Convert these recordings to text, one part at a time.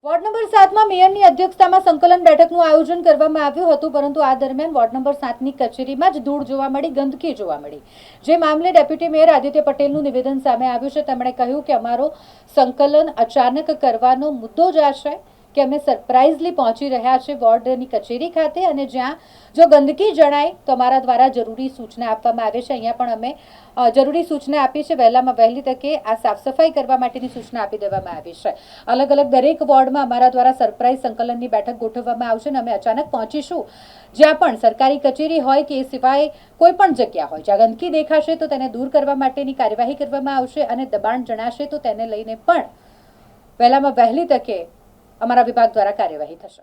Ward number 7માં મેયરની અધ્યક્ષતામાં સંકલન બેઠકનું આયોજન કરવામાં આવ્યું હતું, પરંતુ આ દરમિયાન વોર્ડ નંબર 7ની કચેરીમાં જ ધૂળ જોવા મળી, ગંદકી જોવા મળી, જે મામલે ડેપ્યુટી મેયર આદિત્ય પટેલનું નિવેદન સામે આવ્યું છે। તેમણે કહ્યું કે અમારો સંકલન અચાનક કરવાનો મુદ્દો જ આ છે કે અમે સરપ્રાઇઝલી પહોંચી રહ્યા છે વોર્ડની કચેરી ખાતે, અને જ્યાં જો ગંદકી જણાય તો અમારા દ્વારા જરૂરી સૂચના આપવામાં આવે છે। અહીંયા પણ અમે જરૂરી સૂચના આપી છે, વહેલામાં વહેલી તકે આ સાફ સફાઈ કરવા માટેની સૂચના આપી દેવામાં આવી છે। અલગ અલગ દરેક વોર્ડમાં અમારા દ્વારા સરપ્રાઇઝ સંકલનની બેઠક ગોઠવવામાં આવશે અને અમે અચાનક પહોંચીશું જ્યાં પણ સરકારી કચેરી હોય કે એ સિવાય કોઈ પણ જગ્યા હોય જ્યાં ગંદકી દેખાશે તો તેને દૂર કરવા માટેની કાર્યવાહી કરવામાં આવશે, અને દબાણ જણાશે તો તેને લઈને પણ વહેલામાં વહેલી તકે અમારા વિભાગ દ્વારા કાર્યવાહી થશે।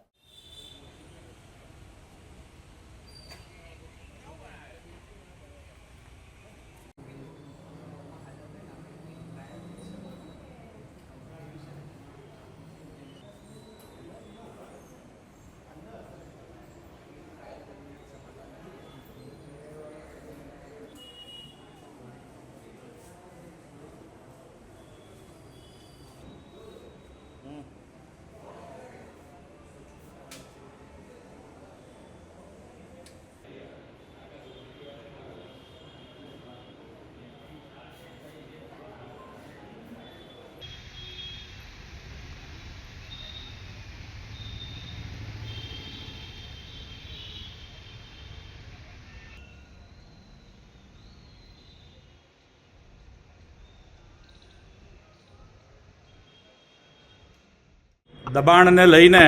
દબાણને લઈને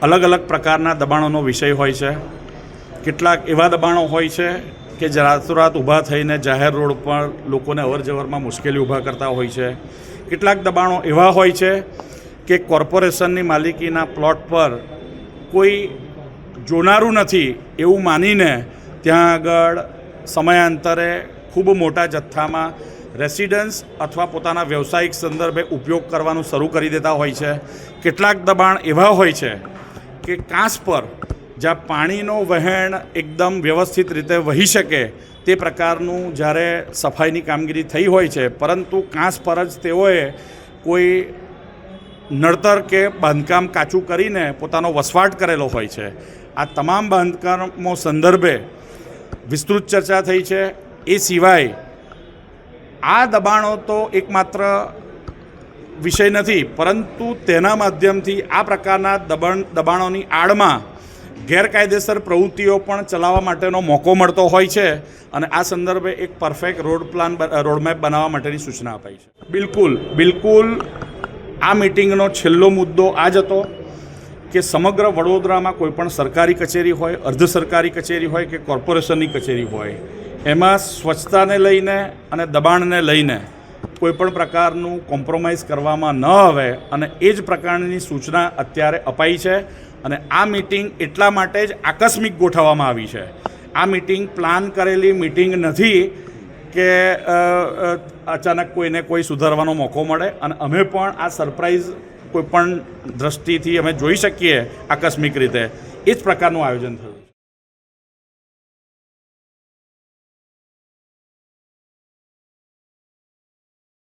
અલગ અલગ પ્રકારના દબાણોનો વિષય હોય છે। કેટલાક એવા દબાણો હોય છે કે જે રાતોરાત ઊભા થઈને જાહેર રોડ પર લોકોને અવરજવરમાં મુશ્કેલી ઊભા કરતા હોય છે। કેટલાક દબાણો એવા હોય છે કે કોર્પોરેશનની માલિકીના પ્લોટ પર કોઈ જોનારું નથી એવું માનીને ત્યાં આગળ સમયાંતરે ખૂબ મોટા જથ્થામાં રેસિડન્સ અથવા પોતાના વ્યવસાયિક સંદર્ભે ઉપયોગ કરવાનું શરૂ કરી દેતા હોય છે। કેટલાક દબાણ એવા હોય છે કે કાંસ પર જ્યાં પાણીનો વહેણ એકદમ વ્યવસ્થિત રીતે વહી શકે તે પ્રકારનું જ્યારે સફાઈની કામગીરી થઈ હોય છે, પરંતુ કાંસ પર જ તેઓએ કોઈ નડતર કે બાંધકામ કાચું કરીને પોતાનો વસવાટ કરેલો હોય છે। આ તમામ બાંધકામો સંદર્ભે વિસ્તૃત ચર્ચા થઈ છે। એ સિવાય આ દબાણો તો એકમાત્ર વિષય નથી, પરંતુ તેના માધ્યમથી આ પ્રકારના દબાણોની આડમાં ગેરકાયદેસર પ્રવૃત્તિઓ પણ ચલાવવા માટેનો મોકો મળતો હોય છે, અને આ સંદર્ભે એક પરફેક્ટ રોડમેપ બનાવવા માટેની સૂચના અપાઈ છે। બિલકુલ આ મિટિંગનો છેલ્લો મુદ્દો આ જ હતો કે સમગ્ર વડોદરામાં કોઈપણ સરકારી કચેરી હોય, અર્ધ સરકારી કચેરી હોય કે કોર્પોરેશનની કચેરી હોય, એમાં સ્વચ્છતાને લઈને અને દબાણને લઈને કોઈપણ પ્રકારનું કોમ્પ્રોમાઇઝ કરવામાં ન આવે, અને એ જ પ્રકારની સૂચના અત્યારે અપાઈ છે। અને આ મિટિંગ એટલા માટે જ આકસ્મિક ગોઠવવામાં આવી છે। આ મિટિંગ પ્લાન કરેલી મિટિંગ નથી કે અચાનક કોઈને કોઈ સુધારવાનો મોકો મળે, અને અમે પણ આ સરપ્રાઇઝ કોઈપણ દ્રષ્ટિથી અમે જોઈ શકીએ આકસ્મિક રીતે, એ જ પ્રકારનું આયોજન થયું છે।